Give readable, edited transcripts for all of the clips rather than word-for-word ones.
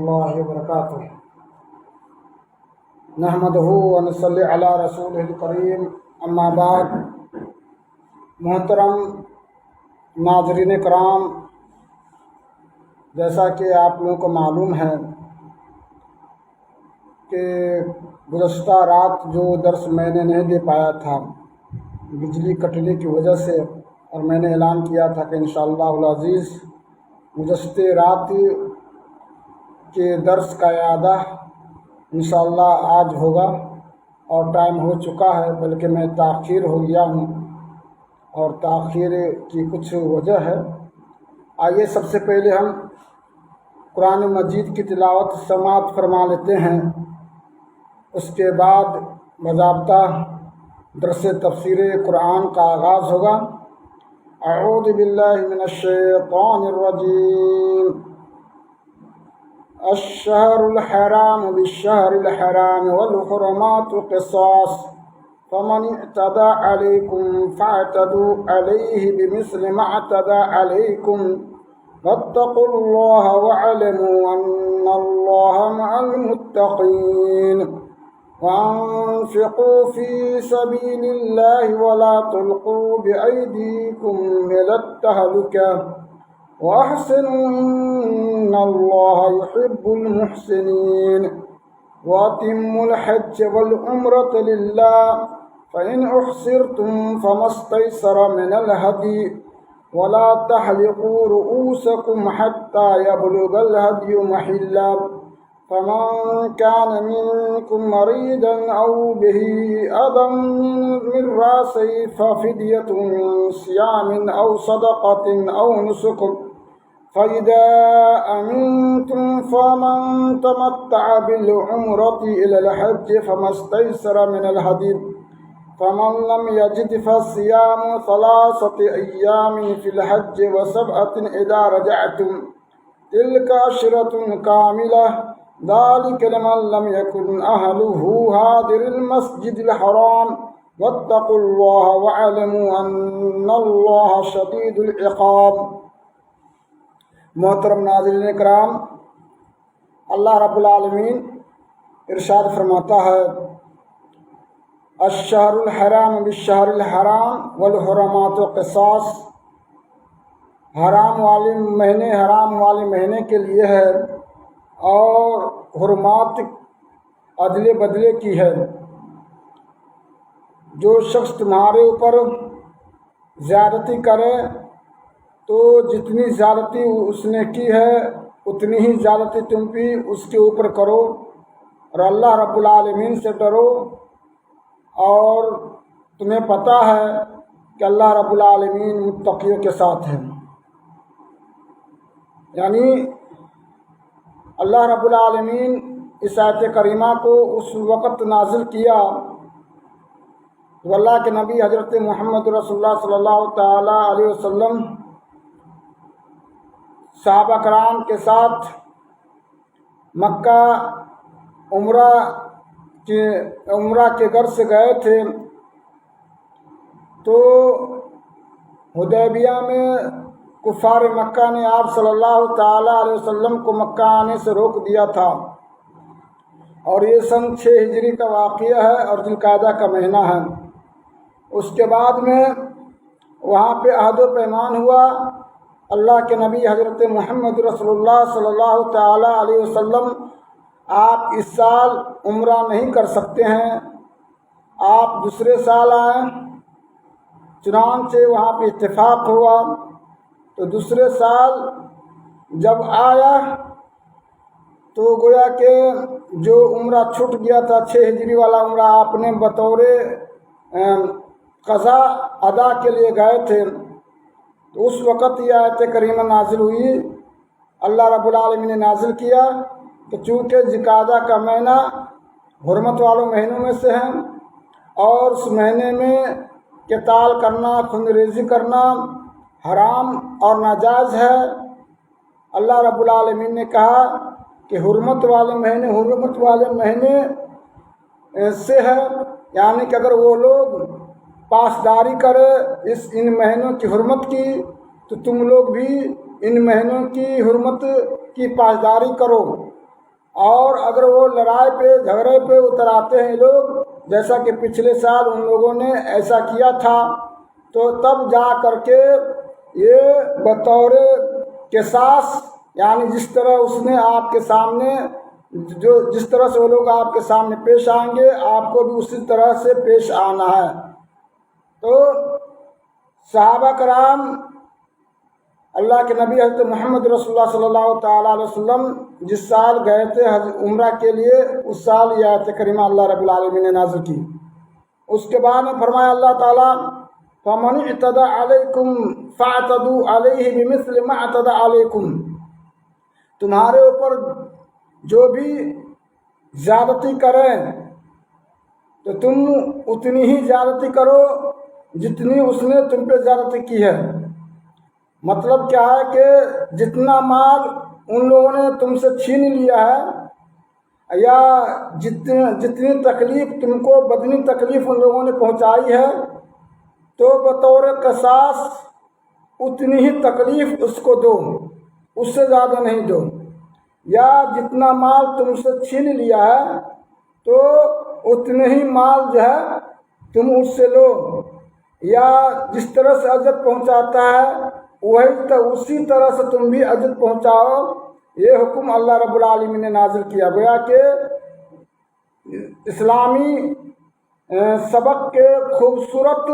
اللہ وبرکاتہ۔ نحمدہ و نصلی علی رسولہ الکریم، اما بعد۔ محترم ناظرین کرام، جیسا کہ آپ لوگوں کو معلوم ہے کہ گزشتہ رات جو درس میں نے نہیں دے پایا تھا بجلی کٹنے کی وجہ سے، اور میں نے اعلان کیا تھا کہ انشاءاللہ العزیز گزشتہ رات کے درس کا اعادہ انشاءاللہ آج ہوگا، اور ٹائم ہو چکا ہے، بلکہ میں تاخیر ہو گیا ہوں اور تاخیر کی کچھ وجہ ہے۔ آئیے سب سے پہلے ہم قرآن مجید کی تلاوت سماعت فرما لیتے ہیں، اس کے بعد باضابطہ درس تفسیر قرآن کا آغاز ہوگا۔ اعوذ باللہ من الشیطان الرجیم۔ الشہر الحرام بالشہر الحرام والحرمات قصاص فمن اعتدى علیکم فاعتدوا علیہ بمثل ما اعتدى علیکم واتقوا اللہ واعلموا ان اللہ مع المتقین وانفقوا فی سبیل اللہ ولا تلقوا بأیدیکم الی التہلکہ وَأَحْسِنُوا إِنَّ اللَّهَ يُحِبُّ الْمُحْسِنِينَ وَأَتِمُّوا الْحَجَّ وَالْعُمْرَةَ لِلَّهِ فَإِنْ أُحْصِرْتُمْ فَمَا اسْتَيْسَرَ مِنَ الْهَدْيِ وَلَا تَحْلِقُوا رُءُوسَكُمْ حَتَّى يَبْلُغَ الْهَدْيُ مَحِلَّهُ فَمَنْ كَانَ مِنكُم مَّرِيضًا أَوْ بِهِ أَذًى مِّن رَّأْسِهِ فَفِدْيَةٌ مِّن صِيَامٍ أَوْ صَدَقَةٍ أَوْ نُسُكٍ فَإِذَا أَمِنتُمْ فَمَن تَمَتَّعَ بِالْعُمْرَةِ إِلَى الْحَجِّ فَمَا اسْتَيْسَرَ مِنَ الْهَدْيِ فَمَن لَّمْ يَجِدْ فَصِيَامُ ثَلَاثَةِ أَيَّامٍ فِي الْحَجِّ وَسَبْعَةٍ إِذَا رَجَعْتُمْ تِلْكَ عَشْرَةٌ كَامِلَةٌ ذَلِكَ لِمَن لَّمْ يَكُنْ أَهْلُهُ حَاضِرِي الْمَسْجِدِ الْحَرَامِ وَاتَّقُوا اللَّهَ وَاعْلَمُوا أَنَّ اللَّهَ شَدِيدُ الْعِقَابِ۔ محترم ناظرین کرام، اللہ رب العالمین ارشاد فرماتا ہے: الشہر الحرام بالشہر الحرام والحرمات قصاص۔ حرام والے مہینے کے لیے ہے، اور حرمات عدلے بدلے کی ہے۔ جو شخص تمہارے اوپر زیادتی کرے تو جتنی زیادتی اس نے کی ہے اتنی ہی زیادتی تم بھی اس کے اوپر کرو، اور اللہ رب العالمین سے ڈرو، اور تمہیں پتہ ہے کہ اللہ رب العالمین متقیوں کے ساتھ ہے۔ یعنی اللہ رب العالمین اس آیت کریمہ کو اس وقت نازل کیا جب اللہ کے نبی حضرت محمد رسول اللہ صلی اللہ تعالیٰ علیہ وسلم صحابہ کرام کے ساتھ مکہ عمرہ کے غرض سے گئے تھے، تو حدیبیہ میں کفار مکہ نے آپ صلی اللہ تعالیٰ علیہ وسلم کو مکہ آنے سے روک دیا تھا، اور یہ سن 6 ہجری کا واقعہ ہے اور ذوالقعدہ کا مہینہ ہے۔ اس کے بعد میں وہاں پہ عہد و پیمان ہوا، اللہ کے نبی حضرت محمد رسول اللہ صلی اللہ تعالیٰ علیہ وسلم آپ اس سال عمرہ نہیں کر سکتے ہیں، آپ دوسرے سال آئیں۔ چنانچہ وہاں پہ اتفاق ہوا، تو دوسرے سال جب آیا تو گویا کہ جو عمرہ چھوٹ گیا تھا 6 ہجری والا عمرہ، آپ نے بطور قضا ادا کے لیے گئے تھے، تو اس وقت یہ آیت کریمہ نازل ہوئی۔ اللہ رب العالمین نے نازل کیا کہ چونکہ ذوالقعدہ کا مہینہ حرمت والوں مہینوں میں سے ہے، اور اس مہینے میں قتال کرنا، خون ریزی کرنا حرام اور ناجائز ہے، اللہ رب العالمین نے کہا کہ حرمت والے مہینے سے ہے، یعنی کہ اگر وہ لوگ پاسداری کرے ان مہینوں کی حرمت کی تو تم لوگ بھی ان مہینوں کی حرمت کی پاسداری کرو۔ اور اگر وہ لڑائی پہ جھگڑے پہ اتر آتے ہیں لوگ، جیسا کہ پچھلے سال ان لوگوں نے ایسا کیا تھا، تو تب جا کر کے یہ بطور قصاص، یعنی جس طرح اس نے آپ کے سامنے جس طرح سے وہ لوگ آپ کے سامنے پیش آئیں گے، آپ کو بھی اسی طرح سے پیش آنا ہے۔ تو صحابہ کرام اللہ کے نبی حضرت محمد رسول اللہ صلی اللہ تعالیٰ علیہ وسلم جس سال گئے تھے عمرہ کے لیے، اس سال یہ آیت کریمہ اللہ رب العالمین نے نازل کی۔ اس کے بعد میں فرمایا اللہ تعالیٰ فَمَنِ اعْتَدَىٰ عَلَيْكُمْ فَاعْتَدُوا عَلَيْهِ بِمِثْلِ مَا اعْتَدَىٰ عَلَيْكُمْ، تمہارے اوپر جو بھی زیادتی کریں تو تم اتنی ہی زیادتی کرو جتنی اس نے تم پہ زیادتی کی ہے۔ مطلب کیا ہے کہ جتنا مال ان لوگوں نے تم سے چھین لیا ہے، یا جتنی تکلیف تم کو بدنی تکلیف ان لوگوں نے پہنچائی ہے، تو بطور قصاص اتنی ہی تکلیف اس کو دو، اس سے زیادہ نہیں دو۔ یا جتنا مال تم سے چھین لیا ہے تو اتنے ہی مال جو ہے تم اس سے لو، یا جس طرح سے اذیت پہنچاتا ہے اسی طرح سے تم بھی اذیت پہنچاؤ۔ یہ حکم اللہ رب العالمین نے نازل کیا۔ گویا کہ اسلامی سبق کے خوبصورت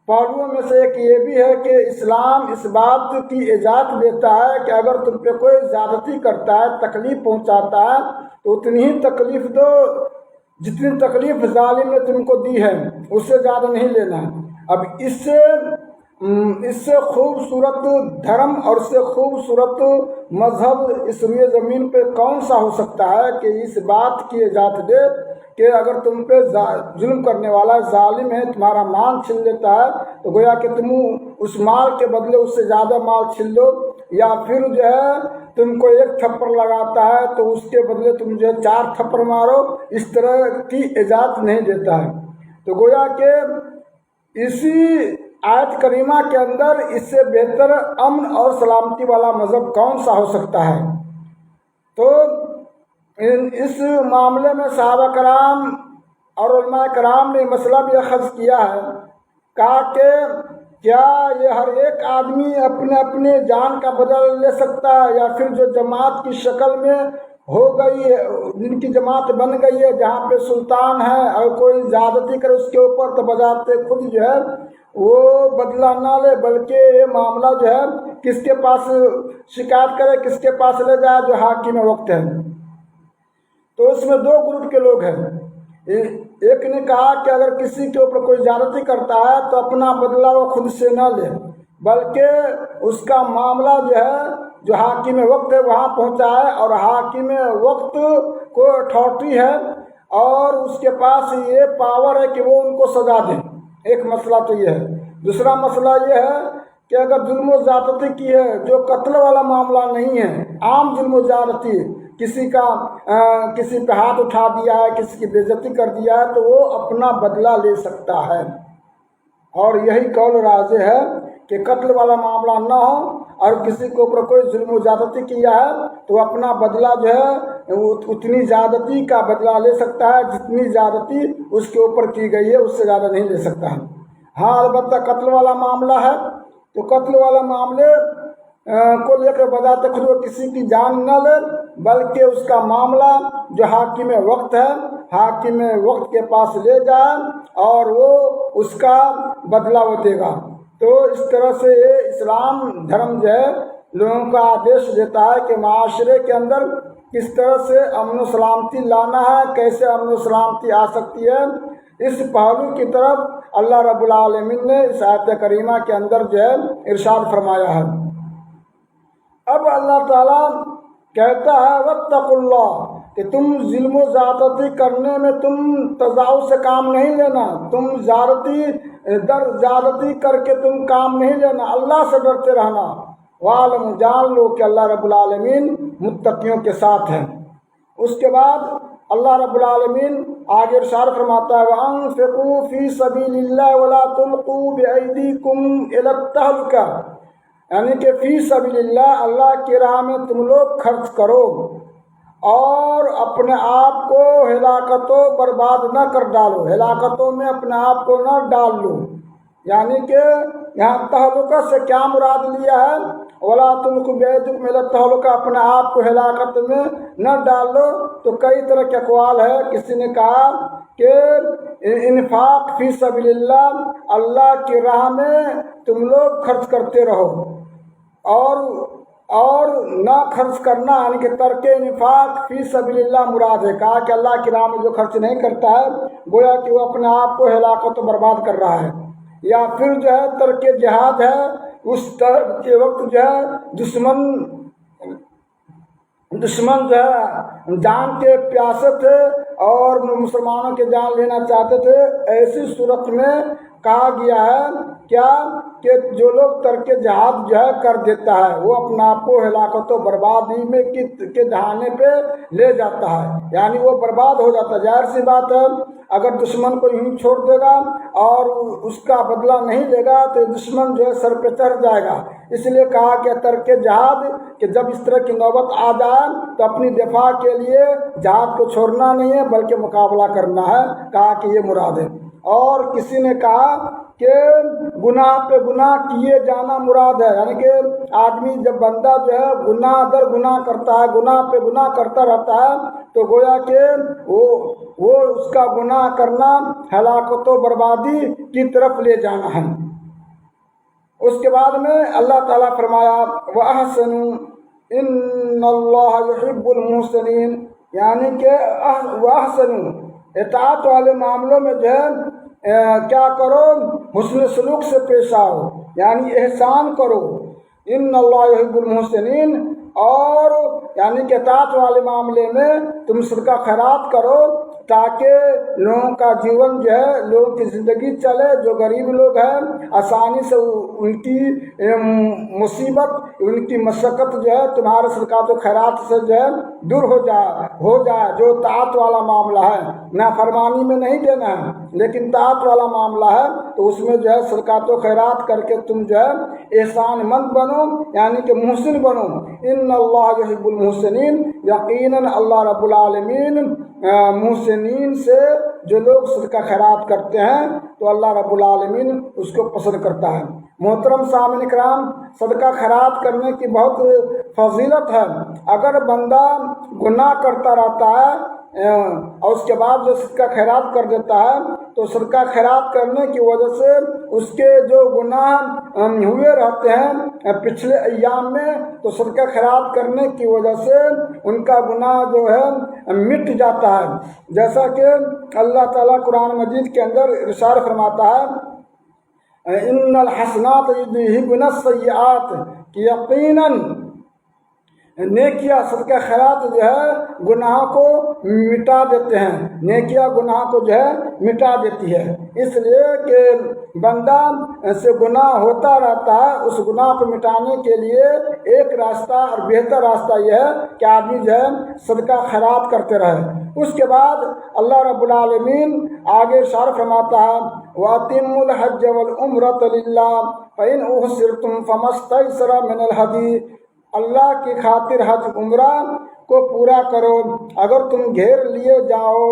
پہلوؤں میں سے ایک یہ بھی ہے کہ اسلام اس بات کی اجازت دیتا ہے کہ اگر تم پہ کوئی زیادتی کرتا ہے، تکلیف پہنچاتا ہے، تو اتنی ہی تکلیف دو جتنی تکلیف ظالم نے تم کو دی ہے، اس سے زیادہ نہیں لینا۔ اب اس سے خوبصورت دھرم اور اس سے خوبصورت مذہب اس روئے زمین پہ کون سا ہو سکتا ہے کہ اس بات کی اجازت دے کہ اگر تم پہ ظلم کرنے والا ظالم ہے، تمہارا مال چھین لیتا ہے، تو گویا کہ تم اس مال کے بدلے اس سے زیادہ مال چھین لو، یا پھر جو ہے تم کو ایک تھپڑ لگاتا ہے تو اس کے بدلے تم جو ہے 4 تھپڑ مارو، اس طرح کی اجازت نہیں دیتا ہے۔ تو گویا کہ اسی آیت کریمہ کے اندر اس سے بہتر امن اور سلامتی والا مذہب کون سا ہو سکتا ہے؟ تو اس معاملے میں صحابہ کرام اور علماء کرام نے مسئلہ بھی اخذ کیا ہے، کہا کہ کیا یہ ہر ایک آدمی اپنے اپنے جان کا بدلہ لے سکتا ہے، یا پھر جو جماعت کی شکل میں ہو گئی ہے، جن کی جماعت بن گئی ہے، جہاں پہ سلطان ہے اور کوئی زیادتی کرے اس کے اوپر، تو بذات خود جو ہے وہ بدلہ نہ لے، بلکہ یہ معاملہ جو ہے کس کے پاس شکایت کرے، کس کے پاس لے جائے؟ جو حاکم وقت ہے۔ تو اس میں 2 گروپ کے لوگ ہیں۔ ایک نے کہا کہ اگر کسی کے اوپر کوئی زیادتی کرتا ہے تو اپنا بدلہ وہ خود سے نہ لے، بلکہ اس کا معاملہ جو ہے جو حاکم وقت ہے وہاں پہنچائے، اور حاکم وقت کو اتھارٹی ہے اور اس کے پاس یہ پاور ہے کہ وہ ان کو سزا دے۔ ایک مسئلہ تو یہ ہے۔ دوسرا مسئلہ یہ ہے کہ اگر ظلم و زیادتی کی ہے، جو قتل والا معاملہ نہیں ہے، عام ظلم و زیادتی، کسی پہ ہاتھ اٹھا دیا ہے، کسی کی بے عزتی کر دیا ہے، تو وہ اپنا بدلہ لے سکتا ہے۔ اور یہی قول راجح ہے کہ قتل والا معاملہ نہ ہو اور کسی کے اوپر کوئی ظلم و زیادتی کیا ہے تو اپنا بدلہ جو ہے اتنی زیادتی کا بدلہ لے سکتا ہے جتنی زیادتی اس کے اوپر کی گئی ہے، اس سے زیادہ نہیں لے سکتا ہے۔ ہاں البتہ قتل والا معاملہ ہے تو قتل والا معاملے کو لے کر بذات خود وہ کسی کی جان نہ لے، بلکہ اس کا معاملہ جو حاکم وقت ہے، حاکم وقت کے پاس لے جائے اور وہ اس کا بدلہ وہ دے گا۔ تو اس طرح سے یہ اسلام دھرم جو ہے لوگوں کا آدیش دیتا ہے کہ معاشرے کے اندر کس طرح سے امن و سلامتی لانا ہے، کیسے امن و سلامتی آ سکتی ہے۔ اس پہلو کی طرف اللہ رب العالمین نے اس آیت کریمہ کے اندر جو ہے ارشاد فرمایا ہے۔ اب اللہ تعالیٰ کہتا ہے واتقوا اللہ، کہ تم ظلم و زیادتی کرنے میں تم تجاوز سے کام نہیں لینا، تم زیادتی کر کے تم کام نہیں لینا، اللہ سے ڈرتے رہنا۔ وعلم، جان لو کہ اللہ رب العالمین متقیوں کے ساتھ ہیں۔ اس کے بعد اللہ رب العالمین آگے ارشاد فرماتا ہے وَأَنفِقُوا فِي سَبِيلِ اللَّهِ وَلَا تُلْقُوا بِأَيْدِيكُمْ إِلَى التَّهْلُكَةِ، یعنی کہ فی سبیل اللہ، اللہ کی راہ میں تم لوگ خرچ کرو اور اپنے آپ کو ہلاکتوں برباد نہ کر ڈالو، ہلاکتوں میں اپنے آپ کو نہ ڈال لو۔ یعنی کہ یہاں تہلکہ سے کیا مراد لیا ہے؟ وَلَا تُلْقُوا بِأَيْدِيكُمْ إِلَى التَّهْلُكَةِ، اپنے آپ کو ہلاکت میں نہ ڈال لو۔ تو کئی طرح کے اقوال ہے، کسی نے کہا کہ انفاق فی سبیل اللہ، اللہ کی راہ میں تم لوگ خرچ کرتے رہو، اور نہ خرچ کرنا یعنی کہ ترک انفاق فی سبیل اللہ مراد ہے۔ کہا کہ اللہ کی راہ میں جو خرچ نہیں کرتا ہے گویا کہ وہ اپنے آپ کو ہلاکت و برباد کر رہا ہے۔ یا پھر جو ہے ترک جہاد ہے، اس کے وقت جو ہے دشمن جو ہے جان کے پیاسے تھے اور مسلمانوں کے جان لینا چاہتے تھے، ایسی صورت میں کہا گیا ہے کیا کہ جو لوگ ترک جہاد جو ہے کر دیتا ہے وہ اپنا آپ کو ہلاکت و بربادی میں کے دہانے پہ لے جاتا ہے، یعنی وہ برباد ہو جاتا ہے۔ ظاہر سی بات ہے اگر دشمن کو یوں چھوڑ دے گا اور اس کا بدلہ نہیں لے گا تو دشمن جو ہے سر پہ چڑھ جائے گا۔ اس لیے کہا کہ ترک جہاد کہ جب اس طرح کی نوبت آ جائے تو اپنی دفاع کے لیے جہاد کو چھوڑنا نہیں ہے بلکہ مقابلہ کرنا ہے، کہا کہ یہ مراد ہے۔ اور کسی نے کہا کہ گناہ پہ گناہ کیے جانا مراد ہے، یعنی کہ آدمی جب بندہ جو ہے گناہ در گناہ کرتا ہے، گناہ پہ گناہ کرتا رہتا ہے تو گویا کہ وہ اس کا گناہ کرنا ہلاکت و بربادی کی طرف لے جانا ہے۔ اس کے بعد میں اللہ تعالیٰ فرمایا وَأَحْسِنُوا إِنَّ اللَّهَ يُحِبُّ الْمُحْسِنِينَ، یعنی کہ وَأَحْسِنُوا، اطاعت والے معاملوں میں جو ہے کیا کرو؟ حسن سلوک سے پیش آؤ، یعنی احسان کرو۔ ان اللہ یحب المحسنین، اور یعنی کہ اطاعت والے معاملے میں تم صدقہ خیرات کرو تاکہ لوگوں کا جیون جو ہے، لوگوں کی زندگی چلے، جو غریب لوگ ہیں آسانی سے ان کی مصیبت، ان کی مشقت جو ہے تمہارے صدقات و خیرات سے جو ہے دور ہو جائے۔ جو طاعت والا معاملہ ہے، نافرمانی میں نہیں دینا ہے لیکن طاعت والا معاملہ ہے تو اس میں جو ہے صدقات و خیرات کر کے تم جو ہے احسان مند بنو، یعنی کہ محسن بنو۔ ان اللہ یحب المحسنین، یقیناً اللہ رب العالمین محسنین سے جو لوگ صدقہ خیرات کرتے ہیں تو اللہ رب العالمین اس کو پسند کرتا ہے۔ محترم سامعین کرام، صدقہ خیرات کرنے کی بہت فضیلت ہے۔ اگر بندہ گناہ کرتا رہتا ہے اور اس کے بعد جو صدقہ خیرات کر دیتا ہے تو صدقہ خیرات کرنے کی وجہ سے اس کے جو گناہ ہوئے رہتے ہیں پچھلے ایام میں تو صدقہ خیرات کرنے کی وجہ سے ان کا گناہ جو ہے مٹ جاتا ہے۔ جیسا کہ اللہ تعالیٰ قرآن مجید کے اندر ارشاد فرماتا ہے ان الحسنات یذہبن السیئات، کہ یقیناً نیکیاں صدقہ خیرات جو ہے گناہ کو مٹا دیتے ہیں، نیکیاں گناہ کو جو ہے مٹا دیتی ہے۔ اس لیے کہ بندہ سے گناہ ہوتا رہتا ہے، اس گناہ کو مٹانے کے لیے ایک راستہ اور بہتر راستہ یہ ہے کہ آدمی جو ہے صدقہ خیرات کرتے رہے۔ اس کے بعد اللہ رب العالمین آگے ارشاد فرماتا ہے وَأَتِمُّوا الْحَجَّ وَالْعُمْرَةَ لِلَّهِ فَإِنْ أُحْصِرْتُمْ فَمَا اسْتَيْسَرَ مِنَ الْهَدْيِ، اللہ کی خاطر حج عمرہ کو پورا کرو، اگر تم گھیر لیے جاؤ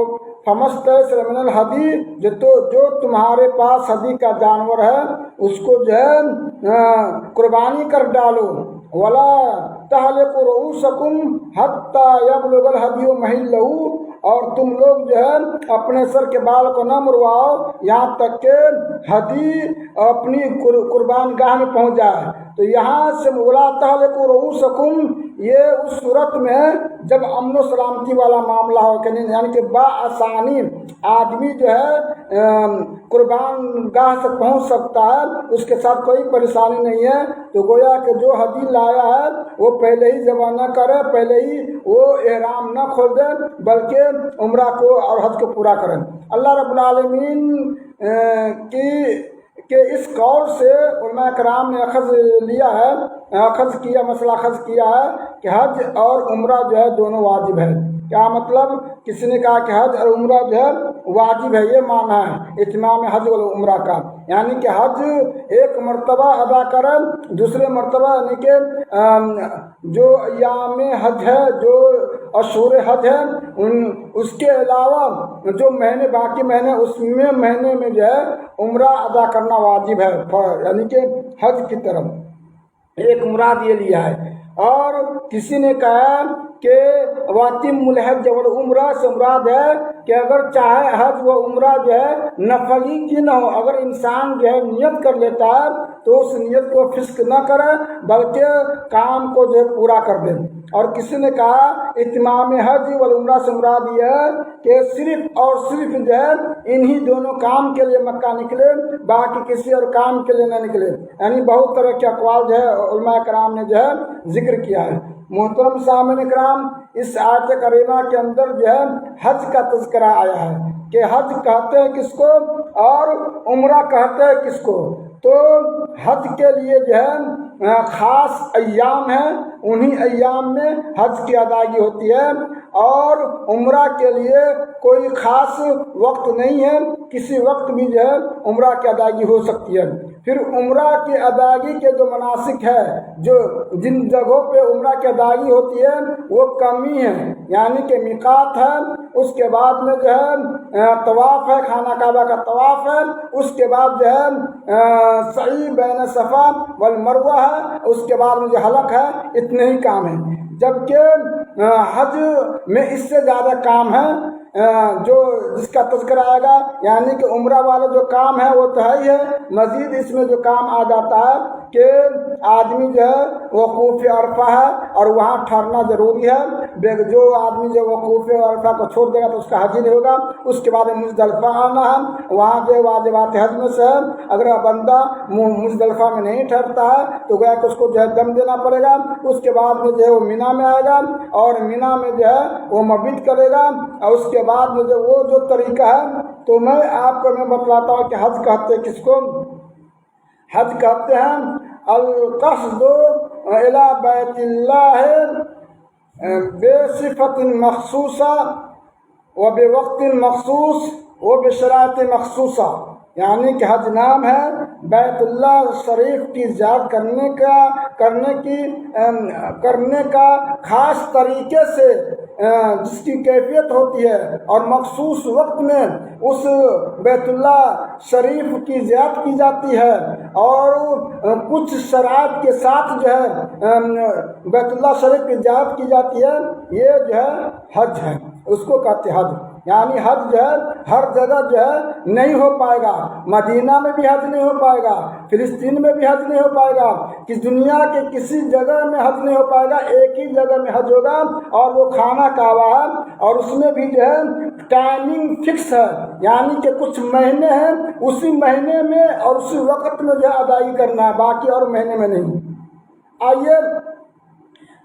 فمستیسر من الہدی، جو تمہارے پاس ہدی کا جانور ہے اس کو جو ہے قربانی کر ڈالو۔ ولا تحلقوا رؤوسکم حتی یبلغ الہدی محلہ، اور تم لوگ جو ہے اپنے سر کے بال کو نہ مرواؤ یہاں تک کہ ہدی اپنی قربان گاہ میں پہنچ جائے۔ تو یہاں سے ولا تحلقوا رؤوسکم یہ اس صورت میں جب امن و سلامتی والا معاملہ ہو، یعنی کہ بآسانی آدمی جو ہے قربان گاہ سے پہنچ سکتا ہے، اس کے ساتھ کوئی پریشانی نہیں ہے، تو گویا کہ جو ہدی لایا ہے وہ پہلے ہی ذبح نہ کرے، پہلے ہی وہ احرام نہ کھول دے بلکہ عمرہ کو اور حج کو پورا کریں۔ اللہ رب العالمین کہ اس قول سے علماء کرام نے اخذ کیا مسئلہ اخذ کیا ہے کہ حج اور عمرہ جو ہے دونوں واجب ہے۔ کیا مطلب؟ کسی نے کہا کہ حج اور عمرہ جو ہے واجب ہے، یہ معنی ہے اتمام حج و عمرہ کا، یعنی کہ حج ایک مرتبہ ادا کریں، دوسرے مرتبہ یعنی کہ جو ایام حج ہے، جو اشہر حج ہے، اس کے علاوہ جو مہینے باقی مہینے، اس میں مہینے میں جو ہے عمرہ ادا کرنا واجب ہے، یعنی کہ حج کی طرف ایک مراد یہ لیا ہے۔ اور کسی نے کہا کہ واتم الحج والعمرہ سے مراد ہے کہ اگر چاہے حج و عمرہ جو ہے نفلی کی نہ ہو، اگر انسان جو ہے نیت کر لیتا ہے تو اس نیت کو فسق نہ کرے بلکہ کام کو جو ہے پورا کر دے۔ اور کسی نے کہا اتمام حج والعمرہ سے مراد یہ ہے کہ صرف اور صرف جو ہے انہی دونوں کام کے لیے مکہ نکلے، باقی کسی اور کام کے لیے نہ نکلے، یعنی بہت طرح کے اقوال جو ہے علماء کرام نے جو ہے ذکر کیا ہے۔ محترم سامعین کرام، اس آیت کریمہ کے اندر جو ہے حج کا تذکرہ آیا ہے کہ حج کہتے ہیں کس کو اور عمرہ کہتے ہیں کس کو۔ تو حج کے لیے جو ہے خاص ایام ہیں، انہی ایام میں حج کی ادائیگی ہوتی ہے، اور عمرہ کے لیے کوئی خاص وقت نہیں ہے، کسی وقت بھی جو ہے عمرہ کی ادائیگی ہو سکتی ہے۔ پھر عمرہ کی ادائیگی کے جو مناسک ہے، جو جن جگہوں پہ عمرہ کی ادائیگی ہوتی ہے وہ کم ہی ہیں، یعنی کہ میقات ہے، اس کے بعد میں جو ہے طواف ہے، خانہ کعبہ کا طواف ہے، اس کے بعد جو ہے سعی بین صفا والمروہ ہے، اس کے بعد میں جو حلق ہے، اتنے ہی کام ہیں۔ جبکہ حج میں اس سے زیادہ کام ہے جو جس کا تذکرہ آئے گا، یعنی کہ عمرہ والا جو کام ہے وہ تو ہے ہی ہے، مزید اس میں جو کام آ جاتا ہے کہ آدمی جو ہے وقوف عرفہ ہے اور وہاں ٹھہرنا ضروری ہے۔ جو آدمی جو وقوف عرفہ کو چھوڑ دے گا تو اس کا حج ہی نہیں ہوگا۔ اس کے بعد مزدلفہ آنا ہے، وہاں جو واجبات حج میں سے ہے، اگر بندہ مزدلفہ میں نہیں ٹھہرتا ہے تو گویا کہ اس کو جو ہے دم دینا پڑے گا۔ اس کے بعد میں جو ہے وہ مینا میں آئے گا اور مینا میں جو ہے وہ مبیت کرے گا، اور اس کے بعد میں جو وہ جو طریقہ ہے تو میں آپ کو بتلاتا ہوں کہ حج کہتے ہیں کس کو۔ حج کہتے ہیں القصد الی بیت اللہ بصفت مخصوصہ و بوقت مخصوص و بشرائط مخصوصہ، یعنی کہ حج نام ہے بیت اللہ شریف کی زیارت کرنے کا خاص طریقے سے جس کی کیفیت ہوتی ہے، اور مخصوص وقت میں اس بیت اللہ شریف کی زیارت کی جاتی ہے، اور کچھ شرائط کے ساتھ جو ہے بیت اللہ شریف کی زیارت کی جاتی ہے، یہ جو ہے حج ہے، اس کو کہتے ہیں حج۔ یعنی حج جو ہے ہر جگہ جو ہے نہیں ہو پائے گا، مدینہ میں بھی حج نہیں ہو پائے گا، فلسطین میں بھی حج نہیں ہو پائے گا، کہ دنیا کے کسی جگہ میں حج نہیں ہو پائے گا، ایک ہی جگہ میں حج ہوگا، اور وہ خانہ کعبہ ہے، اور اس میں بھی جو ہے ٹائمنگ فکس ہے، یعنی کہ کچھ مہینے ہیں، اسی مہینے میں اور اسی وقت میں جو ہے ادائیگی کرنا ہے، باقی اور مہینے میں نہیں۔ آئیے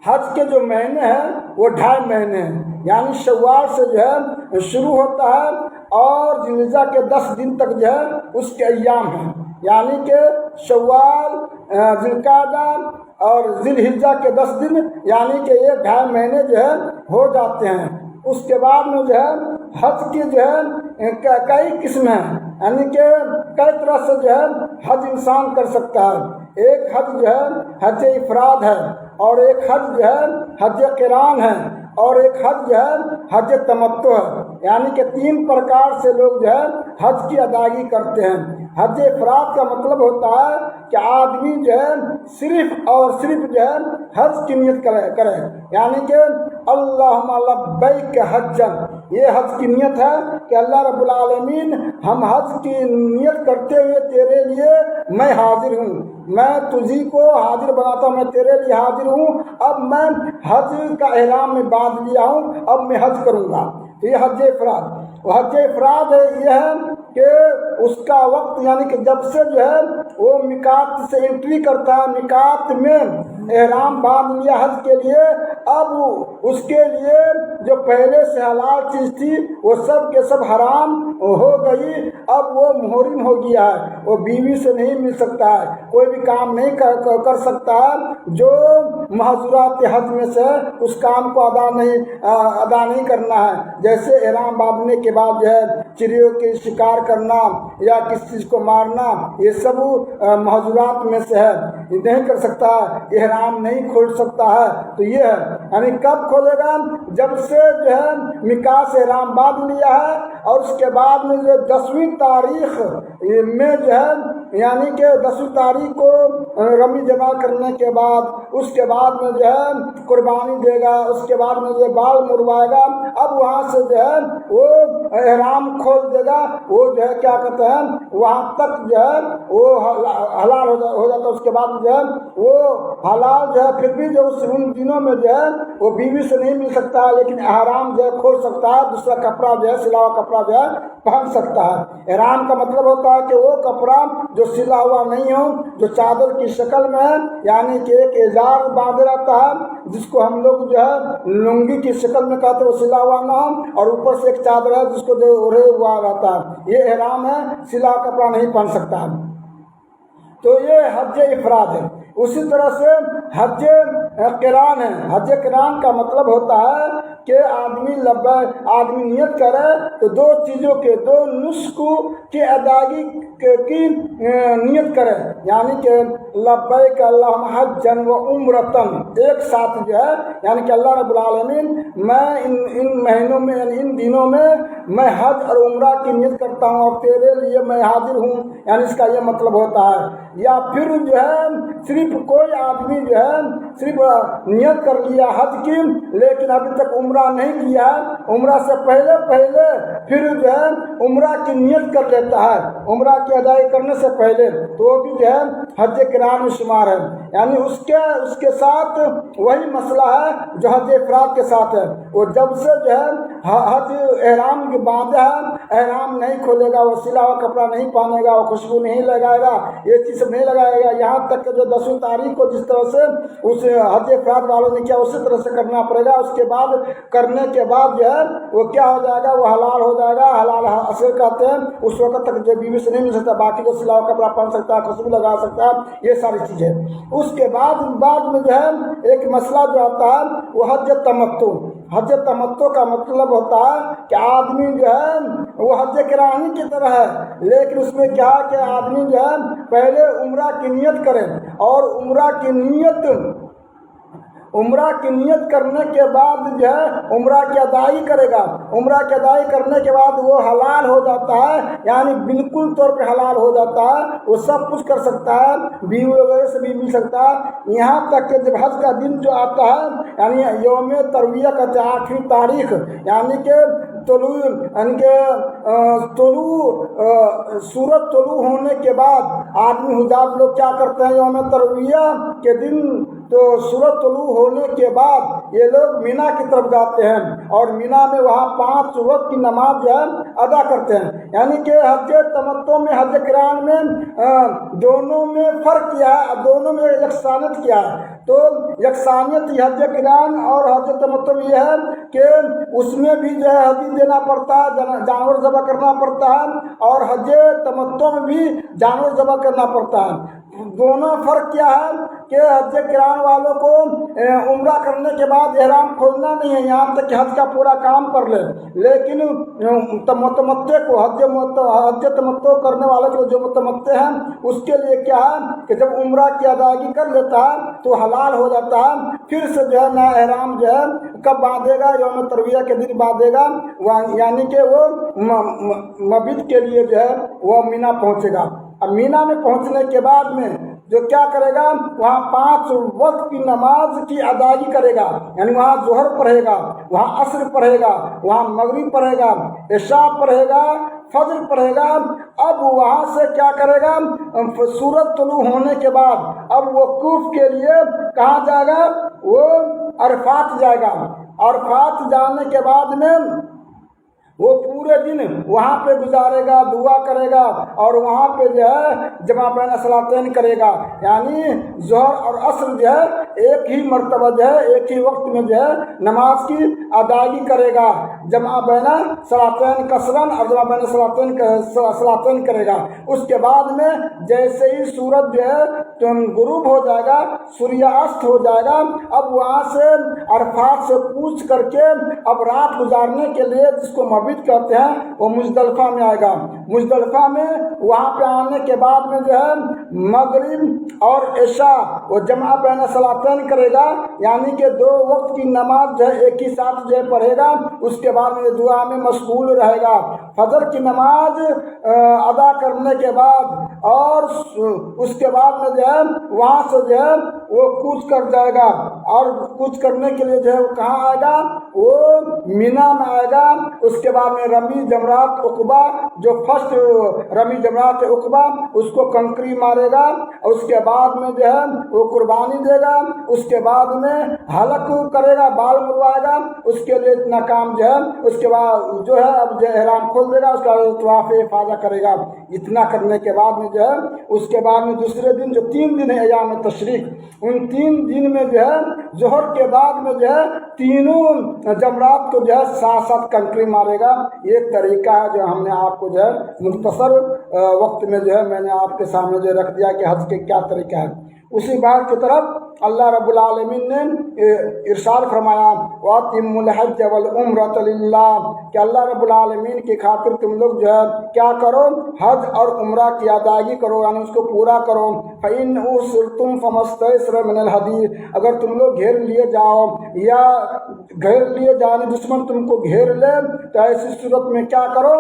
حج کے جو مہینے ہیں وہ 2.5 مہینے ہیں، یعنی شوال سے جو ہے شروع ہوتا ہے اور ذوالحجہ کے 10 دن تک جو ہے اس کے ایام ہیں، یعنی کہ شوال، ذوالقعدہ اور ذوالحجہ کے 10 دن، یعنی کہ یہ 2.5 مہینے جو ہے ہو جاتے ہیں۔ اس کے بعد میں جو ہے حج کی جو ہے کئی قسم ہیں، یعنی کہ کئی طرح سے جو ہے حج انسان کر سکتا ہے۔ ایک حج جو ہے حج افراد ہے، اور ایک حج جو ہے حج قران ہے، اور ایک حج جو ہے حج تمتع ہے، یعنی کہ 3 پرکار سے لوگ جو ہے حج کی ادائیگی کرتے ہیں۔ حج افراد کا مطلب ہوتا ہے کہ آدمی جو ہے صرف اور صرف جو ہے حج کی نیت کرے، یعنی کہ اللہم لبیک حجن، یہ حج کی نیت ہے کہ اللہ رب العالمین ہم حج کی نیت کرتے ہوئے تیرے لیے میں حاضر ہوں، میں تجھی کو حاضر بناتا ہوں، میں تیرے لیے حاضر ہوں، اب میں حج کا احرام میں باندھ لیا ہوں، اب میں حج کروں گا۔ تو یہ حج افراد، حج افراد یہ ہے کہ اس کا وقت، یعنی کہ جب سے جو ہے وہ میقات سے انٹری کرتا ہے، میقات میں احرام باندھ لیا حج کے لیے، اب اس کے لیے جو پہلے سے حلال چیز تھی وہ سب کے سب حرام ہو گئی، اب وہ محرم ہو گیا ہے، وہ بیوی سے نہیں مل سکتا ہے، کوئی بھی کام نہیں کر سکتا ہے جو محظورات حج میں سے اس کام کو ادا نہیں کرنا ہے۔ جیسے احرام باندھنے کے بعد جو ہے چڑیوں کے شکار کرنا یا کسی چیز کو مارنا، یہ سب محظورات میں سے ہے، یہ نہیں کر سکتا، احرام نہیں کھول سکتا ہے۔ تو یہ ہے، یعنی کب کھولے گا؟ جب سے جو ہے نکاح سے احرام باندھ لیا ہے، اور اس کے بعد میں جو 10ویں تاریخ میں جو ہے، یعنی کہ 10ویں تاریخ کو رمی جمع کرنے کے بعد، اس کے بعد میں جو ہے قربانی دے گا، اس کے بعد میں جو بال مروائے گا، اب وہاں سے جو ہے وہ احرام کھول دے گا، وہ جو ہے کیا کہتے ہیں وہاں تک جو ہے وہ حلال ہو جاتا ہے۔ اس کے بعد جو ہے وہ حلال جو ہے، پھر بھی جو ان دنوں میں جو ہے وہ بیوی سے نہیں مل سکتا، لیکن احرام جو ہے کھول سکتا ہے، دوسرا کپڑا جو ہے سلا ہوا کپڑا جو ہے پہن سکتا ہے۔ احرام کا مطلب ہوتا ہے کہ وہ کپڑا جو سلا ہوا نہیں ہو، جو چادر کی شکل میں ہے، یعنی کہ ایک اعزار باندھے رہتا ہے، جس کو ہم لوگ جو ہے لنگی کی شکل میں کہتے ہیں، وہ سلا ہوا نہ ہو، اور اوپر سے ایک چادر ہے جس کو جو اوڑھے ہوا رہتا ہے، یہ احرام ہے، سلا ہوا کپڑا نہیں پہن سکتا ہے۔ تو یہ حج افراد ہے۔ اسی طرح سے حج قران ہے۔ حج قران کا مطلب ہوتا ہے کہ آدمی نیت کرے تو دو چیزوں کے، دو نسک کی ادائیگی کی نیت کرے، یعنی کہ لبیک اللہم حجا و عمرتن، ایک ساتھ جو ہے، یعنی کہ اللہ رب العالمین میں ان مہینوں میں، یعنی ان دنوں میں میں حج اور عمرہ کی نیت کرتا ہوں اور تیرے لیے میں حاضر ہوں، یعنی اس کا یہ مطلب ہوتا ہے۔ یا پھر جو ہے صرف کوئی آدمی جو ہے صرف نیت کر لیا حج کی، لیکن ابھی تک عمرہ نہیں کیا، عمرہ سے پہلے پھر جو ہے عمرہ کی نیت کر لیتا ہے، عمرہ کی ادائیگی کرنے سے پہلے، تو وہ بھی جو ہے حج قران میں شمار ہے۔ یعنی اس کے ساتھ وہی مسئلہ ہے جو حج افراد کے ساتھ ہے۔ وہ جب سے جو ہے حج احرام کے بعد ہے، احرام نہیں کھولے گا، وہ سلا ہوا کپڑا نہیں پہنے گا، وہ خوشبو نہیں لگائے گا، یہ چیز نہیں لگائے گا، یہاں تک کہ جو 10ویں تاریخ کو جس طرح سے اس حج افراد والوں نے کیا اسی طرح سے کرنا پڑے گا۔ اس کے بعد کرنے کے بعد جو ہے وہ کیا ہو جائے گا، وہ حلال ہو جائے گا، حلال اثر کہتے ہیں، اس وقت تک جو بیوی سے نہیں مل سکتا، باقی جو سلا ہوا کپڑا پہن سکتا ہے، خوشبو لگا سکتا ہے، یہ ساری چیزیں۔ اس کے بعد میں جو ہے ایک مسئلہ جو آتا ہے وہ حج تمتع۔ حج تمتع کا مطلب ہوتا ہے کہ آدمی جو ہے وہ حج قرانی کی طرح ہے، لیکن اس میں کیا کہ آدمی جو ہے پہلے عمرہ کی نیت کرے، اور عمرہ کی نیت کرنے کے بعد جو ہے عمرہ کی ادائیگی کرے گا۔ عمرہ کی ادائیگی کرنے کے بعد وہ حلال ہو جاتا ہے، یعنی بالکل طور پہ حلال ہو جاتا ہے، وہ سب کچھ کر سکتا ہے، بیوی وغیرہ سے بھی مل سکتا ہے، یہاں تک کہ جب حج کا دن جو آتا ہے، یعنی یوم ترویہ کا 8ویں تاریخ، یعنی کہ سورج طلوع ہونے کے بعد آدمی حجاج لوگ کیا کرتے ہیں، یوم ترویہ کے دن تو سورج طلوع ہونے کے بعد یہ لوگ مینا کی طرف جاتے ہیں، اور مینا میں وہاں 5 وقت کی نماز جو ہے ادا کرتے ہیں۔ یعنی کہ حج تمتع میں حج قران میں دونوں میں فرق کیا ہے، دونوں میں یکسانیت کیا ہے۔ تو یکسانیت حج قران اور حج تمتع میں یہ ہے کہ اس میں بھی جو ہے ہدی دینا پڑتا ہے، جانور ذبح کرنا پڑتا ہے، اور حج تمتع میں بھی جانور ذبح کرنا پڑتا ہے۔ دونوں فرق کیا ہے کہ حج قران والوں کو عمرہ کرنے کے بعد احرام کھولنا نہیں ہے، یہاں تک کہ حج کا پورا کام کر لے، لیکن متمتع کو حج تمتع کرنے والے کو جو متمتع ہیں اس کے لیے کیا ہے کہ جب عمرہ کی ادائیگی کر لیتا ہے تو حلال ہو جاتا ہے، پھر سے جو ہے نیا احرام جو ہے کب باندھے گا، یوم ترویہ کے دن باندھے گا، یعنی کہ وہ مبیت کے لیے جو ہے وہ مینا پہنچے گا۔ اب مینا میں پہنچنے کے بعد میں جو کیا کرے گا، وہاں 5 وقت کی نماز کی ادائیگی کرے گا، یعنی وہاں ظہر پڑھے گا، وہاں عصر پڑھے گا، وہاں مغرب پڑھے گا، عشاء پڑھے گا، فجر پڑھے گا۔ اب وہاں سے کیا کرے گا، سورج طلوع ہونے کے بعد اب وقوف کے لیے کہاں جائے گا، وہ عرفات جائے گا۔ عرفات جانے کے بعد میں وہ پورے دن وہاں پہ گزارے گا، دعا کرے گا، اور وہاں پہ جو ہے جمع بین صلاتین کرے گا، یعنی ظہر اور عصر جو ہے ایک ہی مرتبہ جو ہے ایک ہی وقت میں جو ہے نماز کی ادائیگی کرے گا، جمع بین صلاتین کثرن اور جمع بین صلاتین کرے گا۔ اس کے بعد میں جیسے ہی سورج جو ہے غروب ہو جائے گا، سوریاست ہو جائے گا، اب وہاں سے عرفات سے کوچ کر کے اب رات گزارنے کے لیے جس کو مبیت کہتے ہیں وہ مزدلفہ میں آئے گا۔ مزدلفہ میں وہاں پہ آنے کے بعد میں جو ہے مغرب اور عشاء وہ جمع بین صلاتین کرے گا، یعنی کہ دو وقت کی نماز جو ہے ایک ہی ساتھ جو ہے پڑھے گا۔ اس کے بعد میں دعا میں مشغول رہے گا۔ فجر کی نماز ادا کرنے کے بعد اور اس کے بعد میں جو ہے وہاں سے جو ہے وہ کوچ کر جائے گا، اور کوچ کرنے کے لیے جو ہے وہ کہاں آئے گا؟ وہ مینا میں آئے گا۔ اس کے بعد میں رمی جمرات عقبہ، جو فرسٹ رمی جمرات عقبہ اس کو کنکری مارے گا، اور اس کے بعد میں جو ہے وہ قربانی دے گا۔ اس کے بعد میں حلق کرے گا، بال منڈوائے گا، اس کے لیے اتنا کام جو ہے اس کے بعد جو ہے اب جو احرام کھول دے گا، اس کا طواف افاضہ کرے گا۔ اتنا کرنے کے بعد میں جو ہے اس کے بعد میں دوسرے دن جو 3 دن ہے ایام تشریق، ان 3 دن میں جو ہے ظہر کے بعد میں جو ہے تینوں جمرات کو جو ہے ساتھ ساتھ کنکری مارے گا۔ یہ طریقہ ہے جو ہم نے آپ کو جو ہے مختصر وقت میں جو ہے میں نے آپ کے سامنے جو رکھ دیا کہ حج کے کیا طریقہ ہے۔ اسی بات کی طرف اللہ رب العالمین نے ارشاد فرمایا وَأَتِمُّوا الْحَجَّ وَالْعُمْرَةَ لِلَّهِ، کہ اللہ رب العالمین کی خاطر تم لوگ جو ہے کیا کرو؟ حج اور عمرہ کی ادائیگی کرو، یعنی اس کو پورا کرو۔ فَإِنْ أُوسِرْتُمْ فَمَا اسْتَيْسَرَ مِنَ الْهَدْيِ، اگر تم لوگ گھیر لیے جاؤ یا گھیر لیے جانے دشمن تم کو گھیر لے تو ایسی صورت میں کیا کرو؟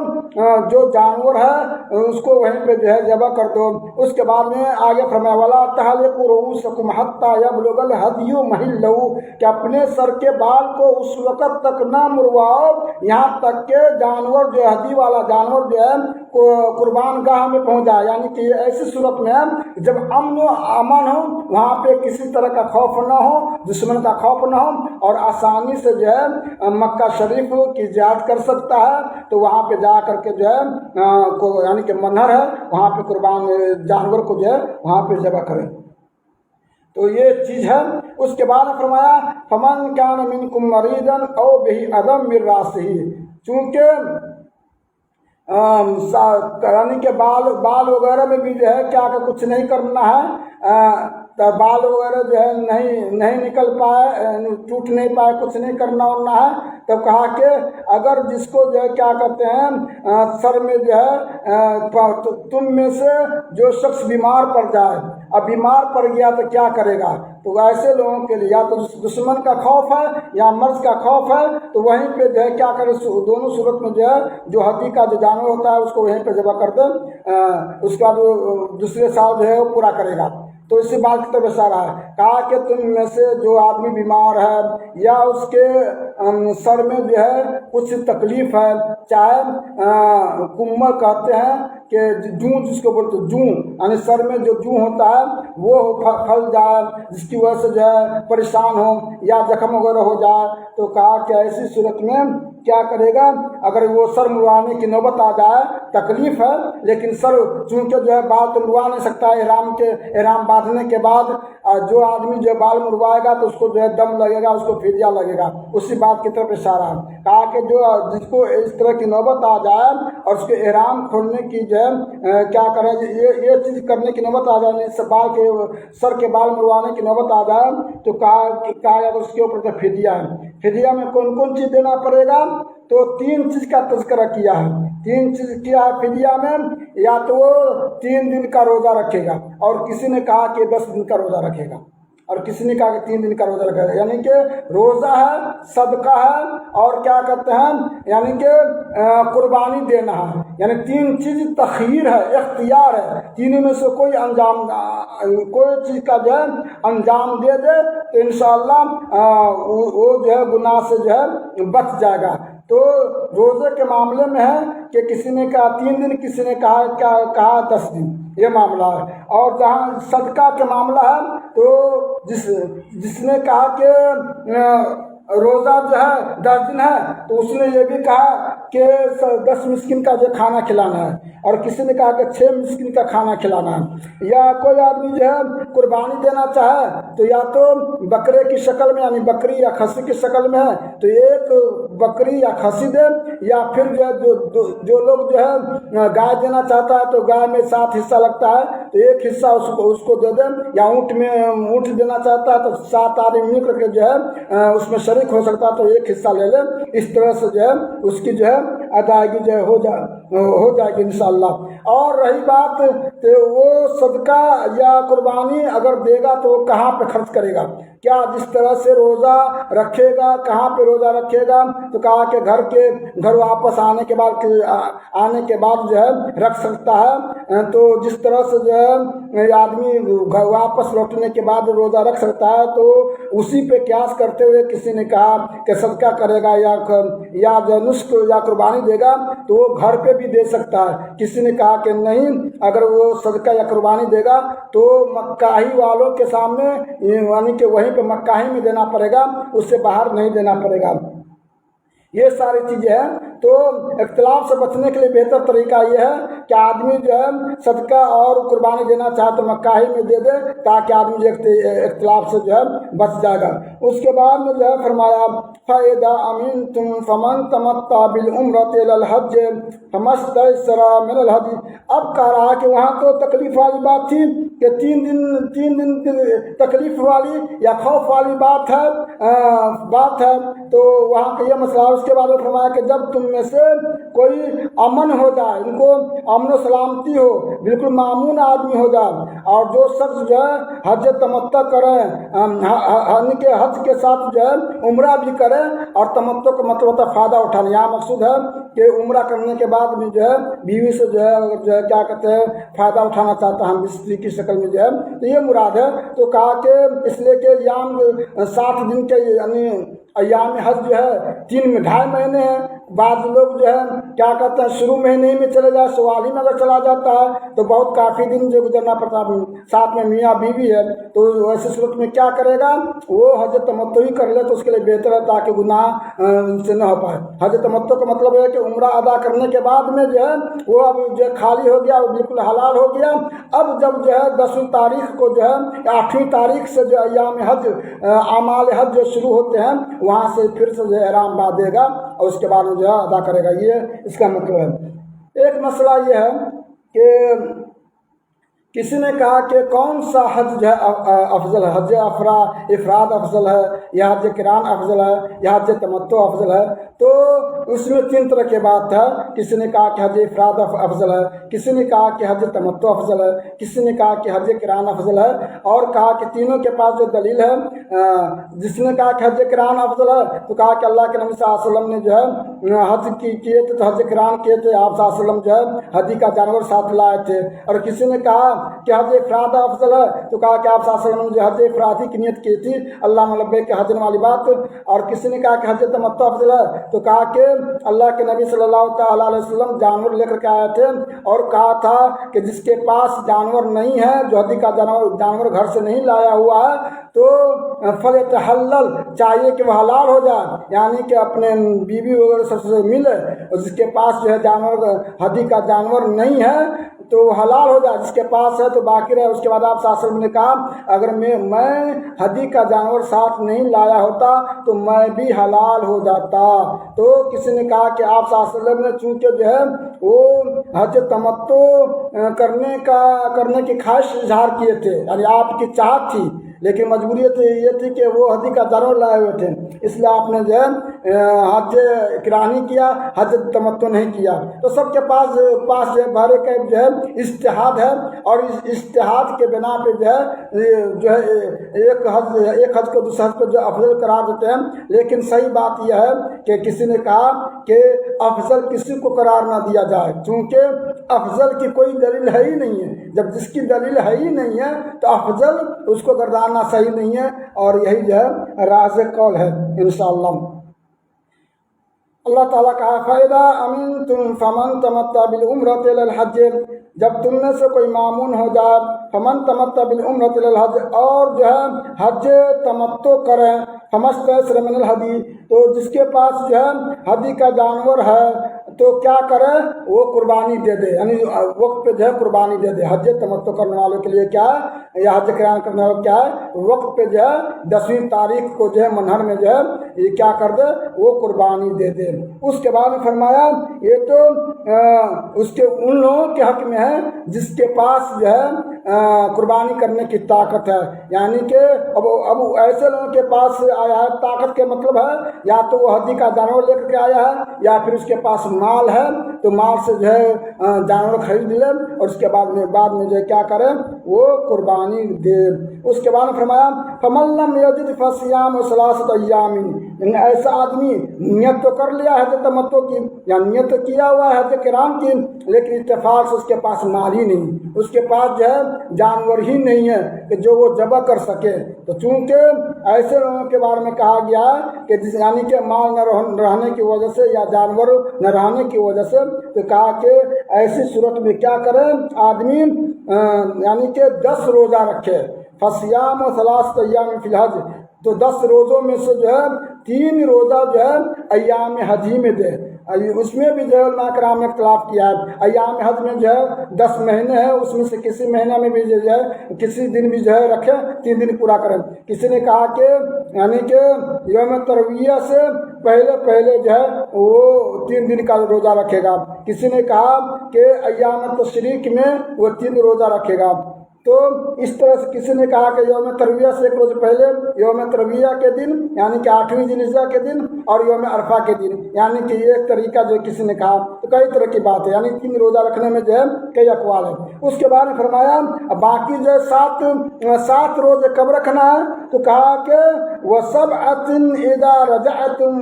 جو جانور ہے اس کو وہیں پہ جو ہے ذبح کر دو۔ اس کے بعد میں آگے فرمایا وَلَا تَحْلِقُوا رُؤُوسَكُمْ حَتَّىٰ يَبْلُغَ الْهَدْيُ مَحِلَّهُ، کہ اپنے سر کے بال کو اس وقت تک نہ مرواؤ یہاں تک کہ جانور جو ہدی والا جانور جو ہے قربان گاہ میں پہنچ جائے، یعنی کہ ایسی صورت میں جب امن و امان ہو، وہاں پہ کسی طرح کا خوف نہ ہو، دشمن کا خوف نہ ہو، اور آسانی سے جو ہے مکہ شریف کی زیارت کر سکتا ہے، تو وہاں پہ جا کر کے جو ہے یعنی کہ منہر ہے وہاں پہ قربان جانور کو جو ہے وہاں پہ ذبح کریں۔ تو یہ چیز ہے۔ اس کے بعد فرمایا فَمَنْ كَانَ مِنْكُمْ مَرِيضًا أَوْ بِهِ أَذًى مِّن رَأْسِهِ، چونکہ یعنی کہ بال وغیرہ میں بھی جو ہے کیا کہ کچھ نہیں کرنا ہے، بال وغیرہ جو ہے نہیں نکل پائے، ٹوٹ نہیں پائے، کچھ نہیں کرنا ہے، تو کہا کہ اگر جس کو جو ہے کیا کہتے ہیں سر میں جو ہے تم میں سے جو شخص بیمار پڑ جائے، اب بیمار پڑ گیا تو کیا کرے گا؟ تو ایسے لوگوں کے لیے یا تو دشمن کا خوف ہے یا مرض کا خوف ہے، تو وہیں پہ جو ہے کیا کرے، دونوں صورت میں جو ہے جو ہدی کا جو جانور ہوتا ہے اس کو وہیں پہ ذبح کر دے، اس کا جو دوسرے سال جو ہے وہ پورا کرے گا۔ تو اسی بات کی طرف اشارہ ہے، کہا کہ تم میں سے جو آدمی بیمار ہے یا اس کے سر میں جو ہے کچھ تکلیف ہے، چاہے کمر کہتے ہیں کہ جوں جس کو بولتے جوں، یعنی سر میں جو جوں ہوتا ہے وہ پھل جائے، جس کی وجہ سے جو ہے پریشان ہو یا زخم وغیرہ ہو جائے، تو کہا کہ ایسی صورت میں کیا کرے گا؟ اگر وہ سر منڈوانے کی نوبت آ جائے، تکلیف ہے لیکن سر چونکہ جو ہے بال تو منڈوا نہیں سکتا، احرام باندھنے کے بعد جو آدمی جو بال منڈوائے گا تو اس کو جو ہے دم لگے گا، اس کو فدیہ لگے گا۔ اسی بات کی طرف اشارہ ہے، کہا کہ جو جس کو اس طرح کی نوبت آ جائے اور اس کے احرام کھولنے کی جو ہے کیا کرے، یہ چیز کرنے کی نوبت آ جائے، سر کے بال منڈوانے کی نوبت آ جائے، تو کہا اس کے اوپر تو فدیہ ہے۔ فدیہ میں کون کون چیز دینا پڑے گا؟ تو 3 چیز کا تذکرہ کیا ہے، 3 چیز کیا ہے فدیہ میں، یا تو وہ 3 دن کا روزہ رکھے گا، اور کسی نے کہا کہ 10 دن کا روزہ رکھے گا، اور کسی نے کہا کہ 3 دن کا روزہ رکھے گا، یعنی کہ روزہ ہے، صدقہ ہے، اور کیا کہتے ہیں یعنی کہ قربانی دینا ہے، یعنی 3 چیز تخییر ہے، اختیار ہے، تینوں میں سے کوئی چیز کا جو ہے انجام دے دے تو انشاءاللہ وہ جو ہے گناہ سے جو ہے بچ جائے گا۔ تو روزے کے معاملے میں ہے کہ کسی نے کہا 3 دن، کسی نے کہا 10 دن، یہ معاملہ ہے۔ اور جہاں صدقہ کے معاملہ ہے تو جس نے کہا کہ روزہ جو ہے 10 دن ہے، تو اس نے یہ بھی کہا کہ 10 مسکین کا جو کھانا کھلانا ہے، اور کسی نے کہا کہ 6 مسکین کا کھانا کھلانا ہے، یا کوئی آدمی جو ہے قربانی دینا چاہے تو یا تو بکرے کی شکل میں یعنی بکری یا کھسی کی شکل میں ہے تو ایک بکری یا کھسی دے، یا پھر جو ہے جو لوگ جو ہے گائے دینا چاہتا ہے تو گائے میں 7 حصہ لگتا ہے تو ایک حصہ اس کو دے دیں، یا اونٹ دینا چاہتا ہے تو 7 آدمی مل کر کے جو ہے اس میں شریک ہو سکتا ہے تو ایک حصہ لے لیں۔ اس طرح سے جو ہے اس کی جو ہے ادائیگی جو ہے ہو جائے گی انشاءاللہ۔ اور رہی بات کہ وہ صدقہ یا قربانی اگر دے گا تو وہ کہاں پہ خرچ کرے گا، کیا جس طرح سے روزہ رکھے گا کہاں پہ روزہ رکھے گا، تو کہا کہ گھر واپس آنے کے بعد جو ہے رکھ سکتا ہے، تو جس طرح سے جو ہے آدمی گھر واپس لوٹنے کے بعد روزہ رکھ سکتا ہے تو اسی پہ قیاس کرتے ہوئے کسی نے کہا کہ صدقہ کرے گا یا جو نسک یا قربانی دے گا تو وہ گھر پہ بھی دے سکتا ہے۔ کسی نے کہا کہ نہیں، اگر وہ صدقہ یا قربانی دے گا تو مکہ ہی والوں کے سامنے یعنی کہ وہیں پہ مکہ ہی میں دینا پڑے گا، اس سے باہر نہیں دینا پڑے گا۔ یہ ساری چیزیں ہیں، تو اختلاف سے بچنے کے لیے بہتر طریقہ یہ ہے کہ آدمی جو ہے صدقہ اور قربانی دینا چاہے تو مکہ ہی میں دے دے تاکہ آدمی جو اختلاف سے جو ہے بچ جائے گا۔ اس کے بعد میں جو ہے فرمایا فَإِذَا أَمِنْتُمْ فَمَنْ تَمَتَّعَ بِالْعُمْرَةِ إِلَى الْحَجِّ فَمَا اسْتَيْسَرَ مِنَ الْهَدْيِ۔ اب کہہ رہا کہ وہاں تو تکلیف والی بات تھی کہ 3 دن تکلیف والی یا خوف والی بات ہے تو وہاں کا یہ مسئلہ ہے۔ اس کے بعد فرمایا کہ جب تم میں سے کوئی امن ہو جائے، ان کو امن و سلامتی ہو، بالکل معمون آدمی ہو جائے، اور جو شخص جو ہے حج تمتع کریں کہ حج کے ساتھ جو ہے عمرہ بھی کریں، اور تمتع کا مطلب ہوتا ہے فائدہ اٹھانا۔ یہاں مقصود ہے کہ عمرہ کرنے کے بعد بھی جو ہے بیوی سے جو ہے کیا کہتے ہیں فائدہ اٹھانا چاہتا ہے ہم بستری کی شکل میں جو ہے تو یہ مراد ہے۔ تو کہا کہ اس لیے کہ ایام 60 دن کے یعنی ایام حج جو ہے 2.5 مہینے ہیں۔ بعض لوگ جو ہے کیا کہتے ہیں شروع مہینے میں چلے جائے، سوالی میں اگر چلا جاتا ہے تو بہت کافی دن جو گزرنا پڑتا ہے، ساتھ میں میاں بیوی ہے تو ایسے صورت میں کیا کرے گا، وہ حج تمتع ہی کر لے تو اس کے لیے بہتر ہے تاکہ گناہ ان سے نہ ہو پائے۔ حج تمتع کا مطلب ہے کہ عمرہ ادا کرنے کے بعد میں جو ہے وہ اب جو ہے خالی ہو گیا، وہ بالکل حلال ہو گیا۔ اب جب جو ہے 10ویں تاریخ کو جو ہے 8ویں تاریخ سے جو ایام حج اعمال حج جو شروع ہوتے ہیں وہاں سے پھر سے جو ہے احرام باندھے گا اور اس کے بعد جو ہے ادا کرے گا، یہ اس کا مطلب ہے۔ ایک مسئلہ یہ ہے کہ کسی نے کہا کہ کون سا حج جو ہے افضل ہے، حج افراد افضل ہے یا حج قران افضل ہے یا حج تمتع افضل ہے، تو اس میں 3 طرح کی بات ہے۔ کسی نے کہا کہ حج افراد افضل ہے، کسی نے کہا کہ حج تمتع افضل ہے، کسی نے کہا کہ حج قران افضل ہے، اور کہا کہ تینوں کے پاس جو دلیل ہے۔ جس نے کہا کہ حج قران افضل ہے تو کہا کہ اللہ کے نبی صلی اللہ علیہ وسلم نے جو ہے حج کیے تھے تو حج قران کیے تھے، آپ صلی اللہ علیہ وسلم جو ہے حدی کا جانور ساتھ لائے تھے۔ اور کسی نے کہا کہ حج افراد افضل ہے تو کہا کہ آپ صلی اللہ علیہ وسلم نے حج افرادی کی نیت کی تھی، اللہم لبیک کے حج والی بات۔ اور کسی نے کہا کہ حج تمتع افضل ہے تو کہا کہ اللہ کے نبی صلی اللہ تعالیٰ علیہ وسلم جانور لے کر کے آئے تھے اور کہا تھا کہ جس کے پاس جانور نہیں ہے، جو حدی کا جانور گھر سے نہیں لایا ہوا ہے تو فلیتحلل، چاہیے کہ وہ حلال ہو جائے، یعنی کہ اپنے بیوی وغیرہ سب سے ملے، اور جس کے پاس جو ہے جانور حدی کا جانور نہیں ہے تو حلال ہو جائے، جس کے پاس ہے تو باقی رہے۔ اس کے بعد آپ صلی اللہ علیہ وسلم نے کہا اگر میں حدی کا جانور ساتھ نہیں لایا ہوتا تو میں بھی حلال ہو جاتا۔ تو کسی نے کہا کہ آپ صلی اللہ علیہ وسلم نے چونکہ جو ہے وہ حج تمتع کرنے کی خواہش اظہار کیے تھے، یعنی آپ کی چاہت تھی، لیکن مجبوریت یہ تھی کہ وہ حدی کا جانور لائے ہوئے تھے، اس لیے آپ نے جو ہے حج قرانی کیا، حج تمتع نہیں کیا۔ تو سب کے پاس جو ہے بھرے کا جو ہے اجتہاد ہے، اور اس اجتہاد کے بنا پہ جو ہے ایک حج کو دوسرے حج کو جو افضل قرار دیتے ہیں۔ لیکن صحیح بات یہ ہے کہ کسی نے کہا کہ افضل کسی کو قرار نہ دیا جائے، چونکہ افضل کی کوئی دلیل ہے ہی نہیں ہے۔ جب جس کی دلیل ہے ہی نہیں ہے تو افضل اس کو گرداننا صحیح نہیں ہے، اور یہی جو ہے راجح قول ہے انشاءاللہ۔ اللہ تعالیٰ کہا فَإِذَا أَمِنْتُمْ فَمَنْ تَمَتَّعَ بِالْعُمْرَةِ إِلَى الْحَجِّ، جب تم میں سے کوئی معمون ہو جائے، فَمَنْ تَمَتَّعَ بِالْعُمْرَةِ إِلَى الْحَجِّ، اور جو ہے حج تمتع کریں، فَمَا اسْتَيْسَرَ مِنَ الْهَدْيِ، تو جس کے پاس جو ہے حدی کا جانور ہے تو کیا کرے وہ قربانی دے دے، یعنی وقت پہ جو ہے قربانی دے دے۔ حج تمتع کرنے والوں کے لیے کیا ہے، یا حج قران کرنے والوں کیا ہے، وقت پہ جو ہے 10ویں تاریخ کو جو ہے منہر میں جو ہے یہ کیا کر دے، وہ قربانی دے دے۔ اس کے بعد میں فرمایا یہ تو اس کے ان لوگوں کے حق میں ہے جس کے پاس جو ہے قربانی کرنے کی طاقت ہے، یعنی کہ اب ایسے لوگوں کے پاس آیا ہے، طاقت کے مطلب ہے یا تو وہ ہدی کا جانور لے کر کے آیا ہے یا پھر اس کے پاس مال ہے تو مال سے جو ہے جانور خرید لے اور اس کے بعد میں جو ہے کیا کرے وہ قربانی دے۔ اس کے بعد فرمایا فمن لم یجد فصیام ثلاثۃ ایام، یعنی ایسا آدمی نیت تو کر لیا حج تمتع کی یا نیت تو کیا ہوا ہے حج کرام کی، لیکن اتفاق سے اس کے پاس مال ہی نہیں، اس کے پاس جو ہے جانور ہی نہیں ہے کہ جو وہ ذبح کر سکے۔ تو چونکہ ایسے لوگوں کے بارے میں کہا گیا ہے کہ جس یعنی کہ مال نہ رہنے کی وجہ سے یا جانور نہ رہنے کی وجہ سے، تو کہا کہ ایسی صورت میں کیا کرے آدمی یعنی کہ 10 روزہ رکھے، فصیام و ثلاثۃ ایام فی الحج، تو 10 روزوں میں سے جو ہے 3 روزہ جو ہے ایام حج ہی میں دے۔ اس میں بھی جو ہے علماء کرام نے اختلاف کیا ہے، ایام حج میں جو ہے 10 مہینے ہیں، اس میں سے کسی مہینہ میں بھی جو ہے کسی دن بھی جو ہے رکھے 3 دن پورا کریں۔ کسی نے کہا کہ یعنی کہ یوم ترویہ سے پہلے جو ہے وہ 3 دن کا روزہ رکھے گا، کسی نے کہا کہ ایام تشریق میں وہ 3 روزہ رکھے گا۔ تو اس طرح سے کسی نے کہا کہ یوم ترویہ سے 1 روز پہلے یوم ترویہ کے دن یعنی کہ 8ویں ذی الحجہ کے دن اور یوم عرفہ کے دن، یعنی کہ یہ ایک طریقہ جو کسی نے کہا، تو کئی طرح کی بات ہے، یعنی 3 روزہ رکھنے میں جو ہے کئی اقوال ہیں۔ اس کے بعد فرمایا باقی جو ہے 7 روزے کب رکھنا ہے، تو کہا کہ وَسَبْعَةٍ إِذَا رَجَعْتُمْ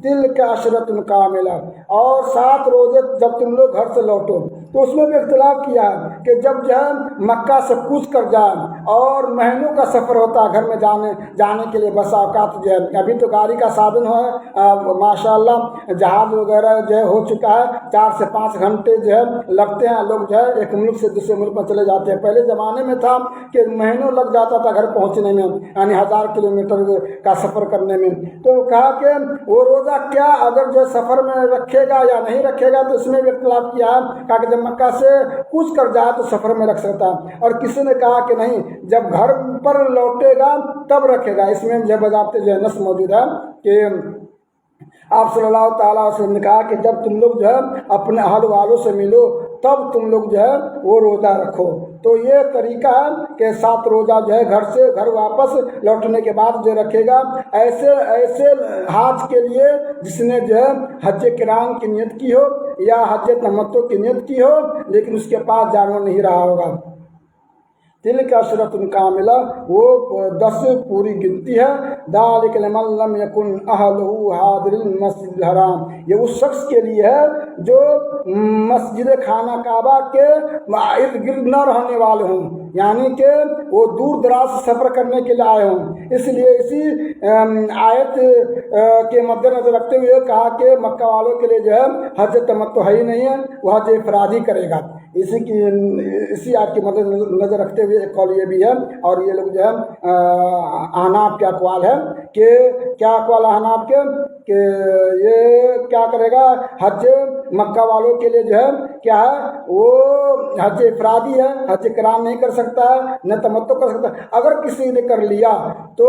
تِلْكَ عَشْرَةٌ كَامِلَةٌ، اور 7 روزے جب تم لوگ گھر سے لوٹو۔ تو اس میں بھی اختلاف کیا ہے کہ جب جو ہے مکہ سے کوچ کر جائیں اور مہینوں کا سفر ہوتا ہے گھر میں جانے کے لیے، بسا اوقات جو ہے ابھی تو گاڑی کا سادھن ہے ماشاءاللہ، جہاز وغیرہ جو ہے ہو چکا ہے، 4 سے 5 گھنٹے جو ہے لگتے ہیں، لوگ جو ہے ایک ملک سے دوسرے ملک میں چلے جاتے ہیں۔ پہلے زمانے میں تھا کہ مہینوں لگ جاتا تھا گھر پہنچنے میں، یعنی 1000 کلومیٹر کا سفر کرنے میں۔ تو کہا کہ وہ روزہ کیا اگر جو سفر میں رکھے گا یا نہیں رکھے گا، تو اس میں بھی اختلاف کیا ہے، کہا کہ جب مکہ سے کوچ کر جائے تو سفر میں رکھ سکتا ہے، اور کسی نے کہا کہ نہیں جب گھر پر لوٹے گا تب رکھے گا۔ اس میں جو باضابطے جو ہے نص موجود ہے کہ آپ صلی اللہ تعالیٰ علیہ وسلم نے کہا کہ جب تم لوگ جو ہے اپنے اہل والوں سے ملو تب تم لوگ جو ہے وہ روزہ رکھو۔ تو یہ طریقہ ہے کہ 7 روزہ جو ہے گھر واپس لوٹنے کے بعد جو رکھے گا۔ ایسے حاج کے لیے جس نے جو ہے حج کران کی نیت کی ہو یا حج تمتع کی نیت کی ہو لیکن اس کے پاس جانور نہیں رہا ہوگا، تلک عشرۃ کاملہ، وہ 10 پوری گنتی ہے۔ ذالک لمن لم یکن اہلہ حاضر المسجد الحرام، یہ اس شخص کے لیے ہے جو مسجد خانہ کعبہ کے ارد گرد نہ رہنے والے ہوں، یعنی کہ وہ دور دراز سے سفر کرنے کے لیے آئے ہوں۔ اس لیے اسی آیت کے مد نظر رکھتے ہوئے کہا کہ مکہ والوں کے لیے جو ہے حج تمتع ہی نہیں ہے، وہ حج افرادی کرے گا۔ اسی آیت کی مد نظر رکھتے ہوئے ایک قول یہ بھی ہے، اور یہ لوگ جو ہے احناف کے اقوال ہے کہ کیا اقوال احناف کے کہ یہ کیا کرے گا، حج مکہ والوں کے لیے جو ہے کیا ہے وہ حج افرادی ہے، حج کران نہیں کر سکتا ہے نہ تمتع کر سکتا ہے۔ اگر کسی نے کر لیا تو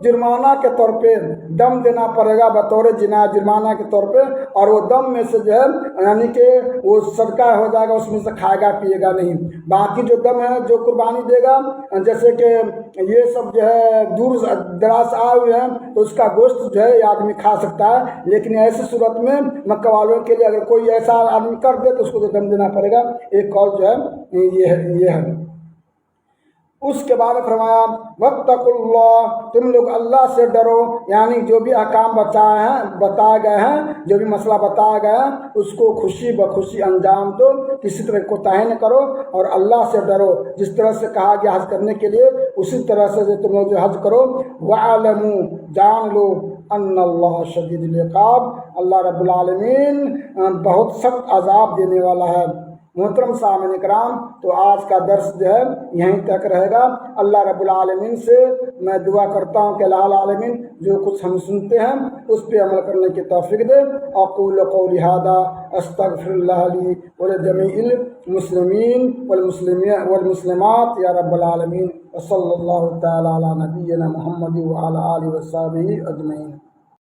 جرمانہ کے طور پہ دم دینا پڑے گا بطور جنایت، جرمانہ کے طور پہ، اور وہ دم میں سے جو ہے یعنی کہ وہ صدقہ ہو جائے گا، اس میں سے کھائے گا پیے گا نہیں۔ باقی جو دم ہے جو قربانی دے گا، جیسے کہ یہ سب جو ہے دور دراز آئے ہوئے ہیں تو اس کا گوشت جو ہے یہ آدمی کھا سکتا ہے، لیکن ایسی صورت میں مکہ والوں کے لیے اگر کوئی ایسا آدمی کر دے تو اس کو تو دم دینا پڑے گا۔ ایک قول جو ہے یہ ہے۔ اس کے بعد فرمایا واتقوا اللہ، تم لوگ اللہ سے ڈرو، یعنی جو بھی احکام بتائے گئے ہیں، جو بھی مسئلہ بتایا گیا ہے اس کو خوشی بخوشی انجام دو، کسی طرح کوتاہی نہ کرو، اور اللہ سے ڈرو۔ جس طرح سے کہا گیا حج کرنے کے لیے اسی طرح سے جو تم لوگ جو حج کرو۔ وَاعْلَمُوا، جان لو، ان اللہ شدید العقاب، اللہ رب العالمین بہت سخت عذاب دینے والا ہے۔ محترم سامعین کرام، تو آج کا درس جو ہے یہیں تک رہے گا۔ اللہ رب العالمین سے میں دعا کرتا ہوں کہ اللہ العالمین جو کچھ ہم سنتے ہیں اس پہ عمل کرنے کی توفیق دے۔ اقول قولی ھذا استغفر اللہ لی ولجمیع المسلمین والمسلمات یا رب العالمین، وصلی اللہ تعالی علی نبینا محمد وعلی آلہ وصحبہ اجمعین۔